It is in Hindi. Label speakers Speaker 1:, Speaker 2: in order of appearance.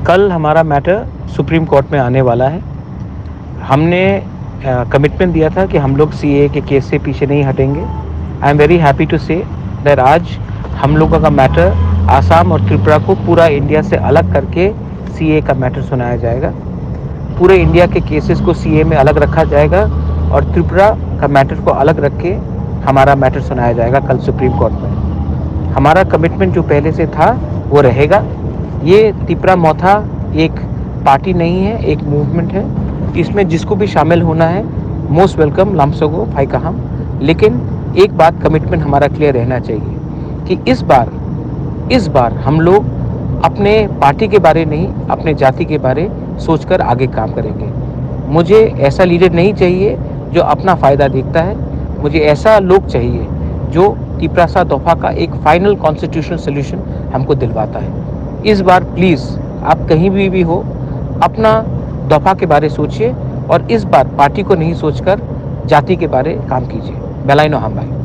Speaker 1: कल हमारा मैटर सुप्रीम कोर्ट में आने वाला है। हमने कमिटमेंट दिया था कि हम लोग सीए के केस से पीछे नहीं हटेंगे। I am very happy to say that आज हम लोगों का मैटर आसाम और त्रिपुरा को पूरा इंडिया से अलग करके सीए का मैटर सुनाया जाएगा। पूरे इंडिया के केसेस को सीए में अलग रखा जाएगा और त्रिपुरा का मैटर को अलग रख के हमारा मैटर सुनाया जाएगा कल सुप्रीम कोर्ट में। हमारा कमिटमेंट जो पहले से था वो रहेगा। ये त्रिपुरा मोथा एक पार्टी नहीं है, एक मूवमेंट है। इसमें जिसको भी शामिल होना है मोस्ट वेलकम लामसोगो भाई कहाम। लेकिन एक बात कमिटमेंट हमारा क्लियर रहना चाहिए कि इस बार हम लोग अपने पार्टी के बारे नहीं, अपने जाति के बारे सोचकर आगे काम करेंगे। मुझे ऐसा लीडर नहीं चाहिए जो अपना फ़ायदा देखता है। मुझे ऐसा लोग चाहिए जो त्रिपुरा दफा का एक फाइनल कॉन्स्टिट्यूशनल सोल्यूशन हमको दिलवाता है। इस बार प्लीज़ आप कहीं भी हो, अपना दफा के बारे सोचिए और इस बार पार्टी को नहीं सोचकर जाति के बारे काम कीजिए। बेलाइनो हम भाई।